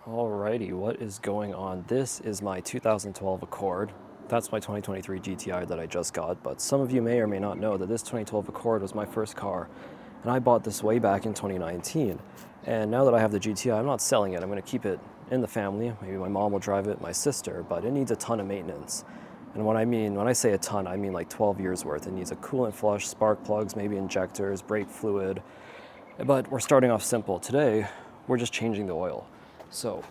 Alrighty, what is going on? This is my 2012 Accord. That's my 2023 GTI that I just got, but some of you may or may not know that this 2012 Accord was my first car, and I bought this way back in 2019. And now that I have the GTI, I'm not selling it. I'm going to keep it in the family. Maybe my mom will drive it, my sister, but it needs a ton of maintenance. And when I say a ton, I mean like 12 years worth. It needs a coolant flush, spark plugs, maybe injectors, brake fluid. But we're starting off simple. Today, we're just changing the oil. So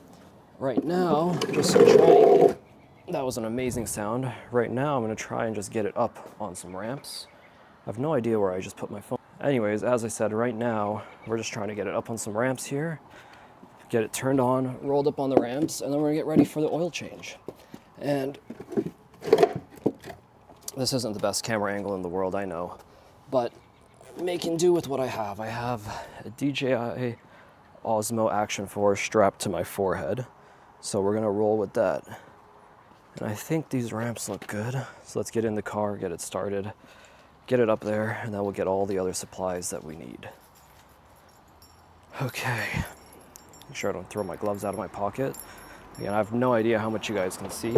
right now, that was an amazing sound. Right now, I'm gonna try and just get it up on some ramps. I have no idea where I just put my phone. Anyways, as I said, right now, we're just trying to get it up on some ramps here, get it turned on, rolled up on the ramps, and then we're gonna get ready for the oil change. And this isn't the best camera angle in the world, I know, but making do with what I have. I have a DJI Osmo Action 4 strapped to my forehead, so we're gonna roll with that. And I think these ramps look good, so let's get in the car, get it started, get it up there, and then we'll get all the other supplies that we need. Okay, make sure I don't throw my gloves out of my pocket. Again, I have no idea how much you guys can see.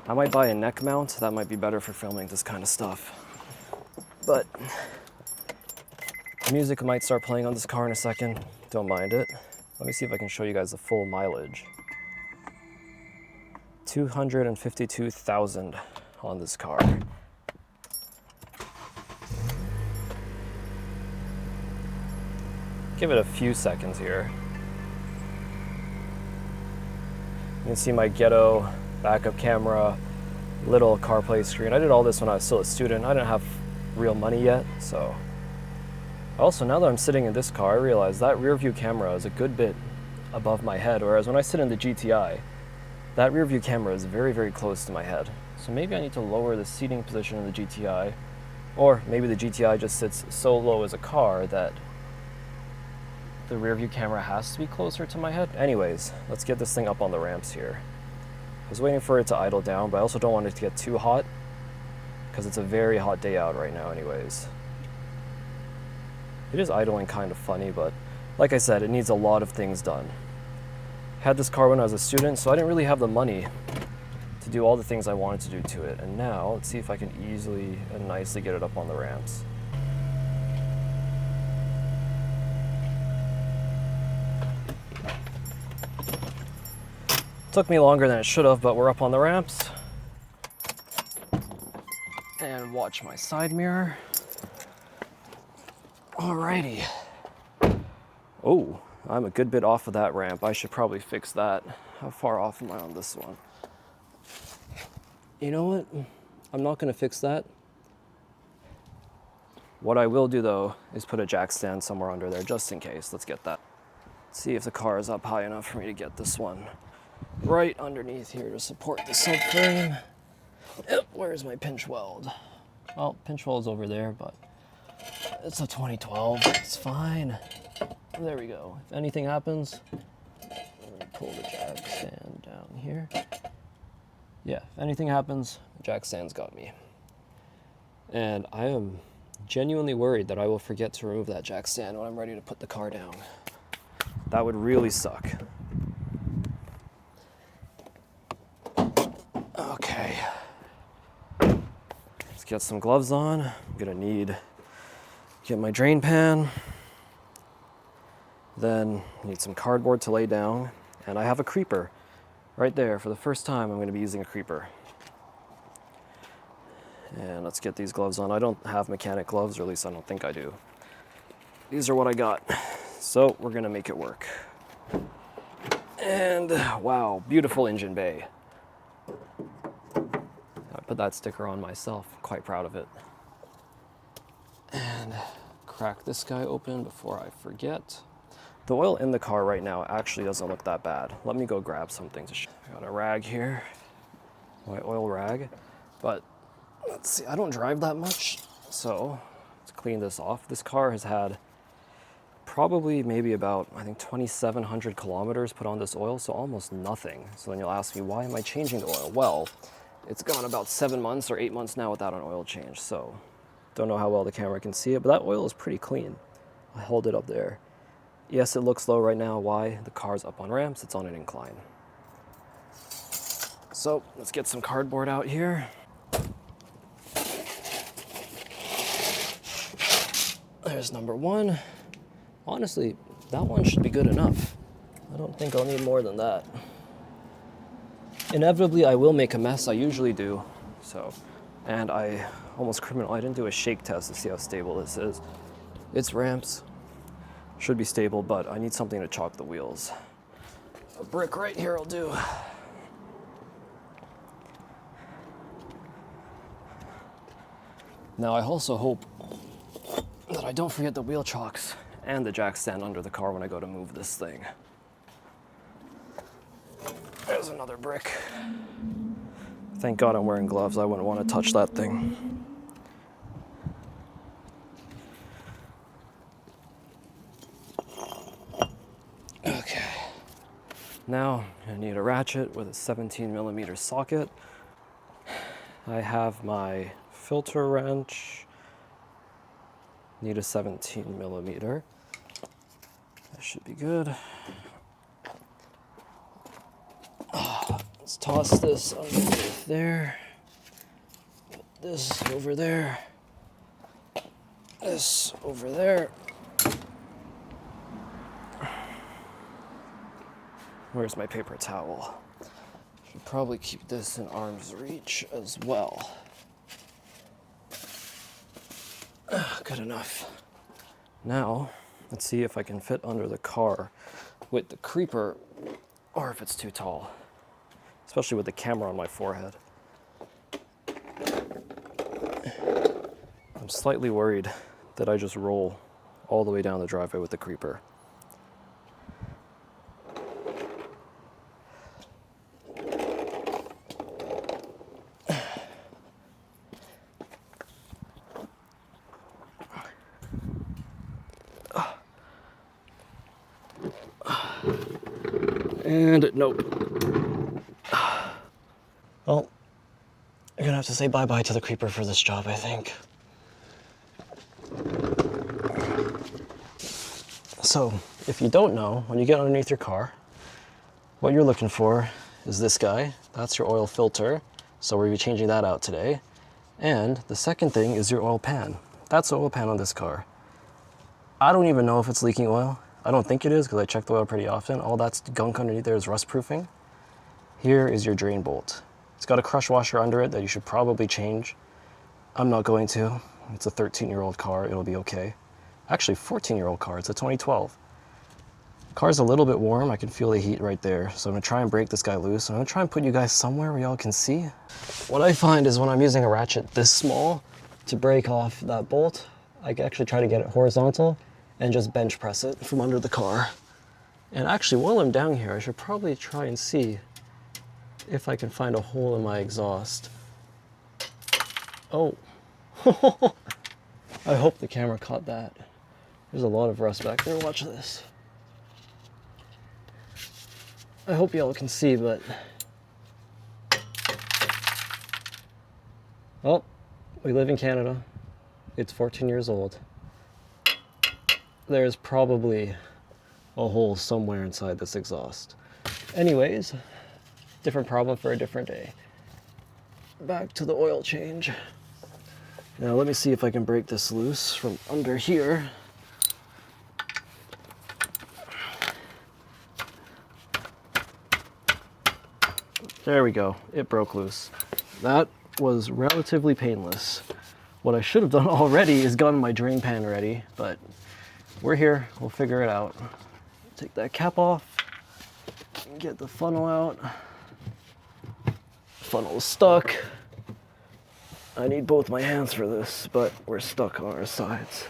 I might buy a neck mount, that might be better for filming this kind of stuff. But music might start playing on this car in a second, don't mind it. Let me see if I can show you guys the full mileage. 252,000 on this car. Give it a few seconds here. You can see my ghetto backup camera, little CarPlay screen. I did all this when I was still a student. I didn't have real money yet, so. Also, now that I'm sitting in this car, I realize that rear view camera is a good bit above my head, whereas when I sit in the GTI, that rear view camera is very, very close to my head. So maybe I need to lower the seating position in the GTI, or maybe the GTI just sits so low as a car that the rear view camera has to be closer to my head. Anyways, let's get this thing up on the ramps here. I was waiting for it to idle down, but I also don't want it to get too hot because it's a very hot day out right now anyways. It is idling kind of funny, but like I said, it needs a lot of things done. Had this car when I was a student, so I didn't really have the money to do all the things I wanted to do to it. And now, let's see if I can easily and nicely get it up on the ramps. Took me longer than it should have, but we're up on the ramps. And watch my side mirror. Alrighty. Oh, I'm a good bit off of that ramp. I should probably fix that. How far off am I on this one? You know what? I'm not gonna fix that. What I will do though is put a jack stand somewhere under there just in case. Let's get that. Let's see if the car is up high enough for me to get this one right underneath here to support the subframe. Yep, where's my pinch weld? Well, pinch weld's over there, but it's a 2012, it's fine. There we go. If anything happens, I'm gonna pull the jack stand down here. Yeah, if anything happens, the jack stand's got me. And I am genuinely worried that I will forget to remove that jack stand when I'm ready to put the car down. That would really suck. Okay. Let's get some gloves on. I'm gonna get my drain pan. Then need some cardboard to lay down. And I have a creeper right there. For the first time, I'm gonna be using a creeper. And let's get these gloves on. I don't have mechanic gloves, or at least I don't think I do. These are what I got. So we're gonna make it work. And wow, beautiful engine bay. I put that sticker on myself, quite proud of it. And crack this guy open before I forget. The oil in the car right now actually doesn't look that bad. Let me go grab something to show. I got a rag here, my oil rag, but let's see, I don't drive that much, so let's clean this off. This car has had probably maybe about, I think, 2,700 kilometers put on this oil, so almost nothing. So then you'll ask me, why am I changing the oil? Well, it's gone about 7 months or 8 months now without an oil change, so don't know how well the camera can see it, but that oil is pretty clean. I hold it up there. Yes, it looks low right now. Why? The car's up on ramps, it's on an incline. So let's get some cardboard out here. There's number one. Honestly, that one should be good enough. I don't think I'll need more than that. Inevitably, I will make a mess. I usually do. So, and I almost criminal. I didn't do a shake test to see how stable this is. It's ramps. Should be stable, but I need something to chalk the wheels. A brick right here will do. Now I also hope that I don't forget the wheel chocks and the jack stand under the car when I go to move this thing. There's another brick. Thank God I'm wearing gloves. I wouldn't want to touch that thing. Okay. Now I need a ratchet with a 17mm socket. I have my filter wrench. Need a 17mm. That should be good. Let's toss this underneath there. Put this over there. This over there. Where's my paper towel? Should probably keep this in arm's reach as well. Good enough. Now, let's see if I can fit under the car with the creeper or if it's too tall, especially with the camera on my forehead. I'm slightly worried that I just roll all the way down the driveway with the creeper. And nope. Well, you're gonna have to say bye-bye to the creeper for this job, I think. So, if you don't know, when you get underneath your car, what you're looking for is this guy. That's your oil filter. So we'll be changing that out today. And the second thing is your oil pan. That's the oil pan on this car. I don't even know if it's leaking oil. I don't think it is because I check the oil pretty often. All that gunk underneath there is rust proofing. Here is your drain bolt. It's got a crush washer under it that you should probably change. I'm not going to. It's a 13-year-old car. It'll be okay. Actually, 14-year-old car. It's a 2012. Car's a little bit warm. I can feel the heat right there. So I'm gonna try and break this guy loose. I'm gonna try and put you guys somewhere where y'all can see. What I find is when I'm using a ratchet this small to break off that bolt, I can actually try to get it horizontal and just bench press it from under the car. And actually, while I'm down here, I should probably try and see if I can find a hole in my exhaust. Oh. I hope the camera caught that. There's a lot of rust back there. Watch this. I hope y'all can see, but... Oh, we live in Canada. It's 14 years old. There's probably a hole somewhere inside this exhaust. Anyways, different problem for a different day. Back to the oil change. Now let me see if I can break this loose from under here. There we go, it broke loose. That was relatively painless. What I should have done already is gotten my drain pan ready, but we're here, we'll figure it out. Take that cap off, get the funnel out. Funnel's stuck. I need both my hands for this, but we're stuck on our sides.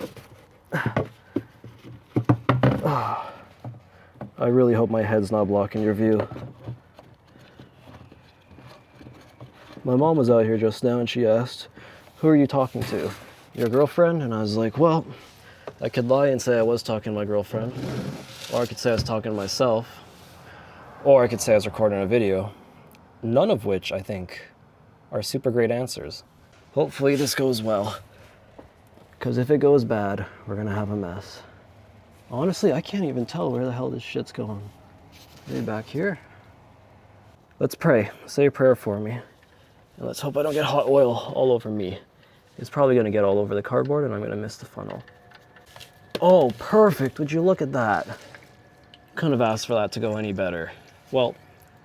I really hope my head's not blocking your view. My mom was out here just now and she asked, "Who are you talking to? Your girlfriend?" And I was like, well, I could lie and say I was talking to my girlfriend, or I could say I was talking to myself, or I could say I was recording a video. None of which, I think, are super great answers. Hopefully this goes well, because if it goes bad, we're gonna have a mess. Honestly, I can't even tell where the hell this shit's going. Maybe back here? Let's pray. Say a prayer for me. And let's hope I don't get hot oil all over me. It's probably gonna get all over the cardboard and I'm gonna miss the funnel. Oh, perfect. Would you look at that? Couldn't have asked for that to go any better. Well,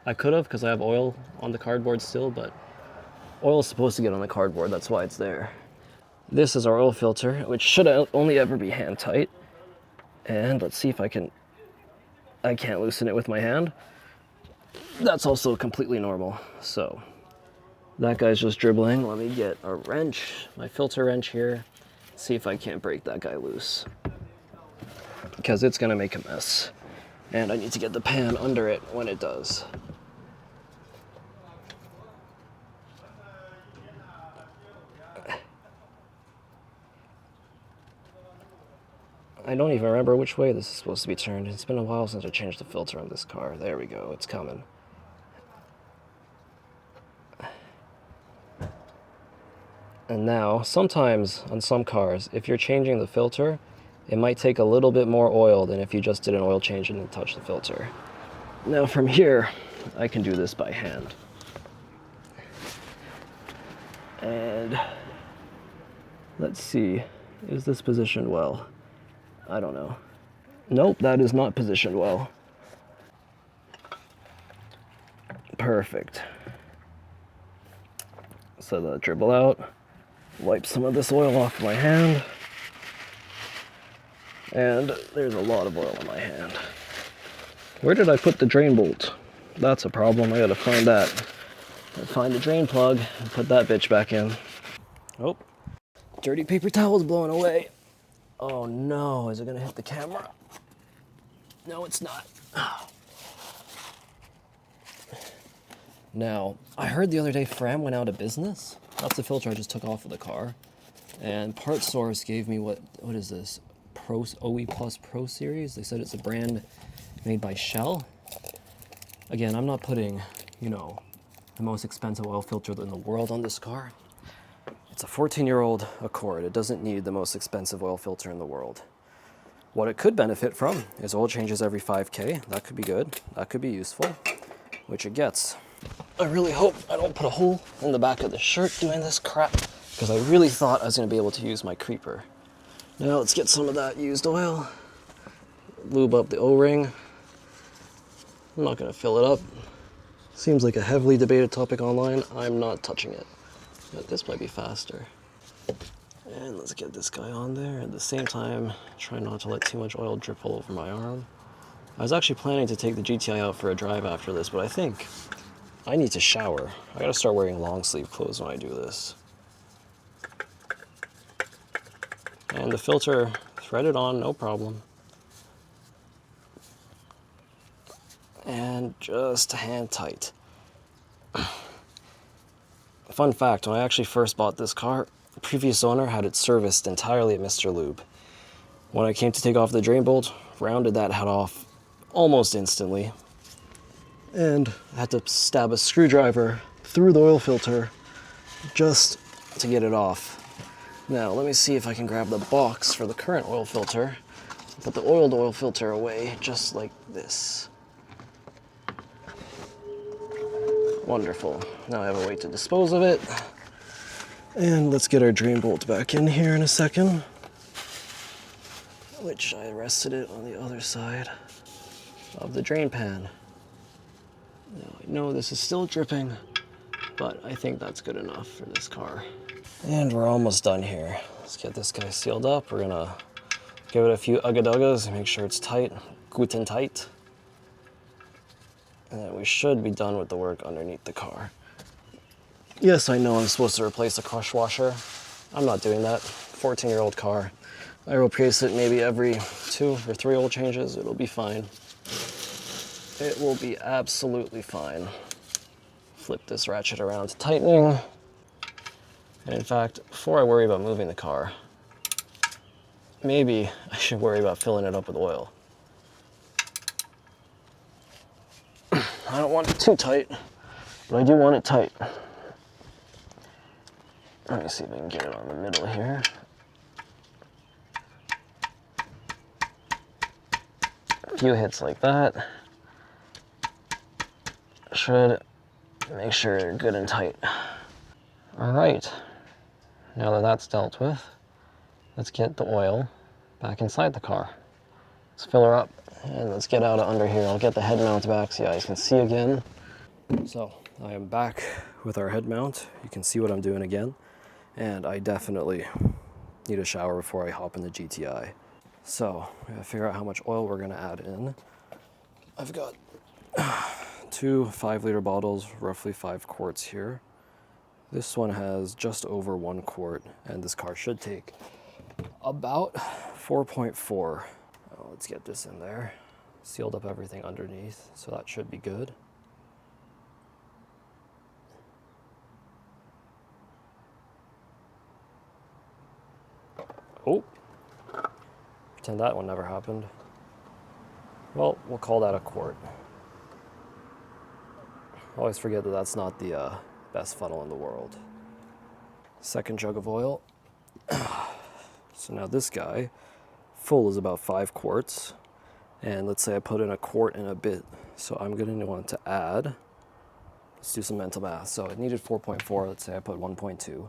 I could have because I have oil on the cardboard still, but oil is supposed to get on the cardboard. That's why it's there. This is our oil filter, which should only ever be hand tight. And let's see if I can't loosen it with my hand. That's also completely normal. So that guy's just dribbling. Let me get a wrench, my filter wrench here. See if I can't break that guy loose. Because it's gonna make a mess. And I need to get the pan under it when it does. I don't even remember which way this is supposed to be turned. It's been a while since I changed the filter on this car. There we go, it's coming. And now, sometimes on some cars, if you're changing the filter, it might take a little bit more oil than if you just did an oil change and touched the filter. Now from here, I can do this by hand. And let's see, is this positioned well? I don't know. Nope, that is not positioned well. Perfect. So the dribble out, wipe some of this oil off my hand. And there's a lot of oil in my hand. Where did I put the drain bolt? That's a problem, I gotta find that. Find the drain plug and put that bitch back in. Oh, dirty paper towel's blowing away. Oh no, is it gonna hit the camera? No, it's not. Now, I heard the other day Fram went out of business. That's the filter I just took off of the car. And Parts Source gave me what is this? OE Plus Pro Series. They said it's a brand made by Shell. Again, I'm not putting, you know, the most expensive oil filter in the world on this car. It's a 14-year-old Accord. It doesn't need the most expensive oil filter in the world. What it could benefit from is oil changes every 5K. That could be good. That could be useful, which it gets. I really hope I don't put a hole in the back of the shirt doing this crap, because I really thought I was going to be able to use my creeper. Now let's get some of that used oil, lube up the O-ring. I'm not going to fill it up. Seems like a heavily debated topic online. I'm not touching it. But this might be faster. And let's get this guy on there. At the same time, try not to let too much oil drip all over my arm. I was actually planning to take the GTI out for a drive after this, but I think I need to shower. I gotta start wearing long sleeve clothes when I do this. And the filter threaded on, no problem. And just hand tight. Fun fact, when I actually first bought this car, the previous owner had it serviced entirely at Mr. Lube. When I came to take off the drain bolt, rounded that head off almost instantly. And I had to stab a screwdriver through the oil filter just to get it off. Now, let me see if I can grab the box for the current oil filter, put the oiled oil filter away just like this. Wonderful. Now I have a way to dispose of it. And let's get our drain bolt back in here in a second, which I rested it on the other side of the drain pan. Now I know this is still dripping, but I think that's good enough for this car. And we're almost done here. Let's get this guy sealed up. We're gonna give it a few ugga-duggas and make sure it's tight, guten tight. And then we should be done with the work underneath the car. Yes, I know I'm supposed to replace the crush washer. I'm not doing that. 14-year-old car. I replace it maybe every 2 or 3 oil changes. It'll be fine. It will be absolutely fine. Flip this ratchet around to tightening. And in fact, before I worry about moving the car, maybe I should worry about filling it up with oil. I don't want it too tight, but I do want it tight. Let me see if I can get it on the middle here. A few hits like that should make sure you're good and tight. All right, now that that's dealt with, let's get the oil back inside the car. Let's fill her up and let's get out of under here. I'll get the head mount back so you guys can see again. So I am back with our head mount. You can see what I'm doing again. And I definitely need a shower before I hop in the GTI. So we gotta figure out how much oil we're gonna add in. I've got 2 5-liter bottles, roughly 5 quarts here. This one has just over 1 quart, and this car should take about 4.4. Oh, let's get this in there. Sealed up everything underneath, so that should be good. Oh, pretend that one never happened. Well, we'll call that a quart. I always forget that that's not the best funnel in the world. Second jug of oil. So now this guy, full is about 5 quarts. And let's say I put in a quart and a bit. So I'm going to want to add, let's do some mental math. So it needed 4.4, let's say I put 1.2.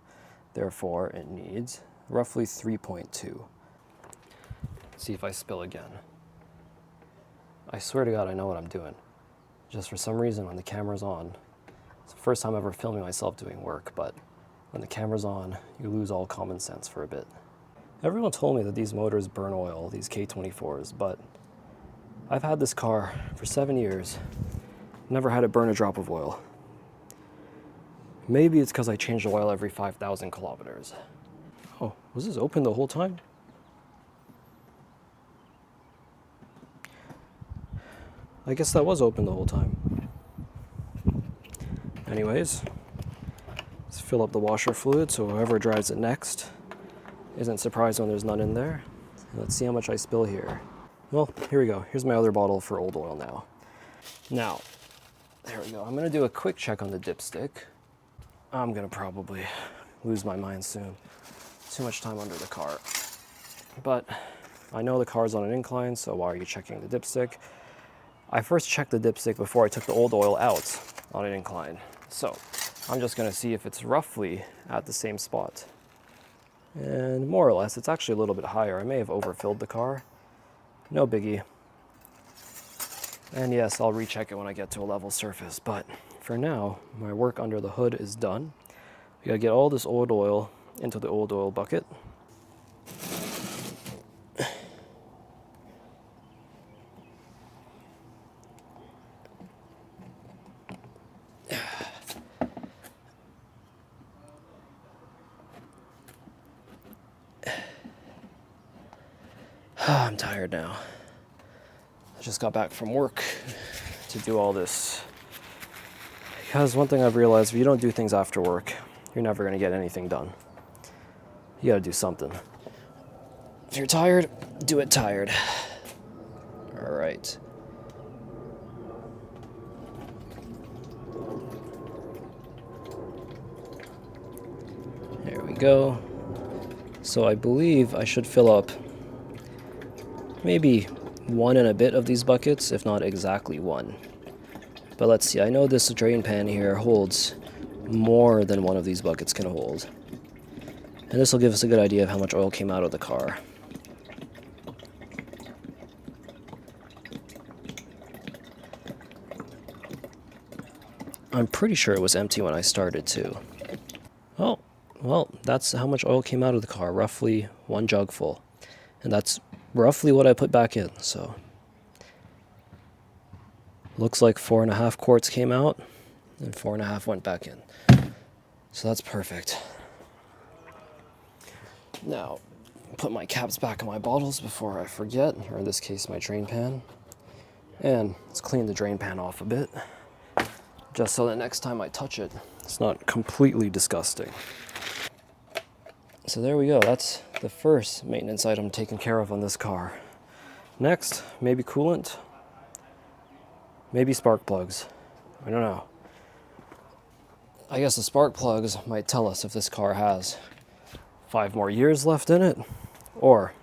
Therefore it needs roughly 3.2. See if I spill again. I swear to God, I know what I'm doing. Just for some reason, when the camera's on, it's the first time ever filming myself doing work, but when the camera's on, you lose all common sense for a bit. Everyone told me that these motors burn oil, these K24s, but I've had this car for 7 years, never had it burn a drop of oil. Maybe it's because I change the oil every 5,000 kilometers. Oh, was this open the whole time? I guess that was open the whole time. Anyways, let's fill up the washer fluid so whoever drives it next isn't surprised when there's none in there. Let's see how much I spill here. Well, here we go. Here's my other bottle for old oil now. Now, there we go. I'm gonna do a quick check on the dipstick. I'm gonna probably lose my mind soon. Too much time under the car. But I know the car's on an incline, so why are you checking the dipstick? I first checked the dipstick before I took the old oil out on an incline. So I'm just gonna see if it's roughly at the same spot. And more or less, it's actually a little bit higher. I may have overfilled the car. No biggie. And yes, I'll recheck it when I get to a level surface. But for now, my work under the hood is done. We gotta get all this old oil into the old oil bucket. I'm tired now. I just got back from work to do all this. Because one thing I've realized, if you don't do things after work, you're never going to get anything done. You got to do something. If you're tired, do it tired. All right. There we go. So I believe I should fill up maybe 1 and a bit of these buckets, if not exactly 1. But let's see, I know this drain pan here holds more than one of these buckets can hold. And this will give us a good idea of how much oil came out of the car. I'm pretty sure it was empty when I started too. Oh, well, that's how much oil came out of the car, roughly 1 jug full. And that's roughly what I put back in, so. Looks like 4.5 quarts came out, and 4.5 went back in. So that's perfect. Now, put my caps back in my bottles before I forget, or in this case, my drain pan. And let's clean the drain pan off a bit, just so that next time I touch it, it's not completely disgusting. So there we go, that's the first maintenance item taken care of on this car. Next, maybe coolant, maybe spark plugs. I don't know. I guess the spark plugs might tell us if this car has 5 more years left in it, or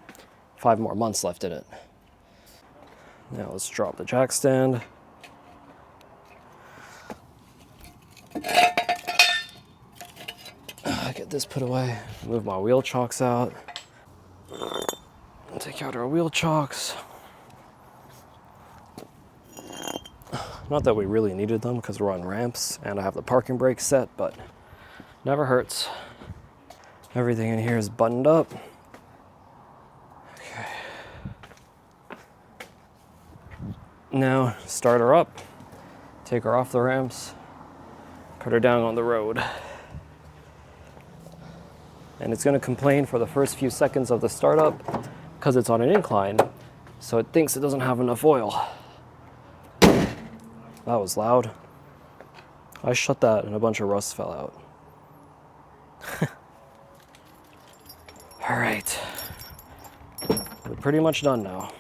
5 more months left in it. Now let's drop the jack stand. Get this put away. Move my wheel chocks out. Take out our wheel chocks. Not that we really needed them because we're on ramps and I have the parking brake set, but never hurts. Everything in here is buttoned up. Okay. Now start her up, take her off the ramps, put her down on the road. And it's going to complain for the first few seconds of the startup because it's on an incline, so it thinks it doesn't have enough oil. That was loud. I shut that and a bunch of rust fell out. All right, we're pretty much done now.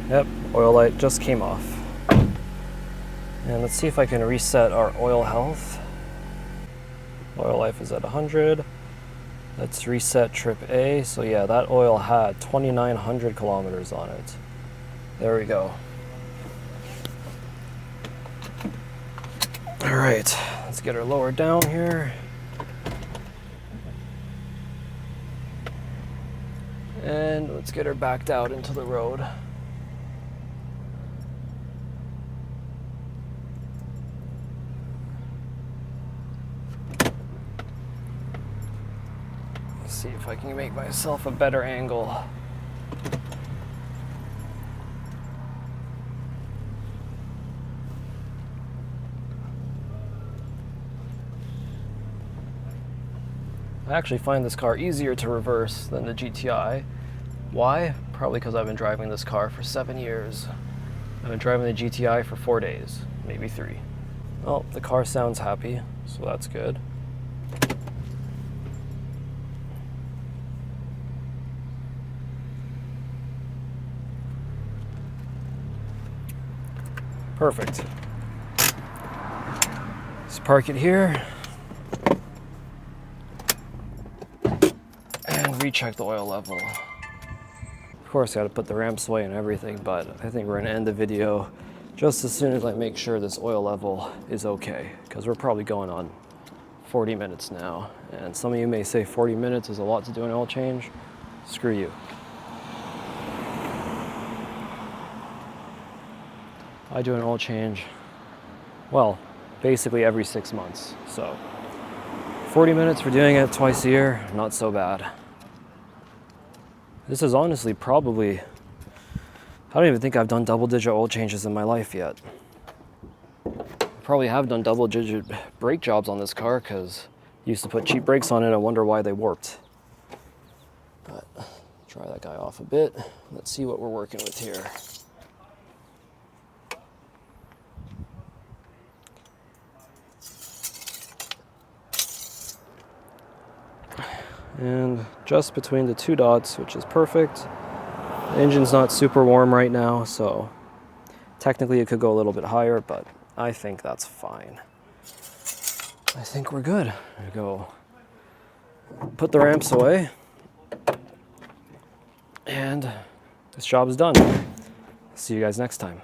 Yep, oil light just came off. And let's see if I can reset our oil health. Oil life is at 100. Let's reset trip A. So yeah, that oil had 2,900 kilometers on it. There we go. All right, let's get her lowered down here. And let's get her backed out into the road. See if I can make myself a better angle. I actually find this car easier to reverse than the GTI. Why? Probably because I've been driving this car for 7 years. I've been driving the GTI for 4 days, maybe 3. Well, the car sounds happy, so that's good. Perfect. Let's park it here and recheck the oil level. Of course, I got to put the ramps away and everything, but I think we're going to end the video just as soon as I make sure this oil level is okay, because we're probably going on 40 minutes now. And some of you may say 40 minutes is a lot to do an oil change. Screw you. I do an oil change, well, basically every 6 months. So 40 minutes for doing it twice a year, not so bad. This is honestly probably, I don't even think I've done double-digit oil changes in my life yet. I probably have done double-digit brake jobs on this car because I used to put cheap brakes on it. I wonder why they warped. But dry that guy off a bit. Let's see what we're working with here. And just between the 2 dots, which is perfect. The engine's not super warm right now, so technically it could go a little bit higher, but I think that's fine. I think we're good. Go put the ramps away, and this job is done. See you guys next time.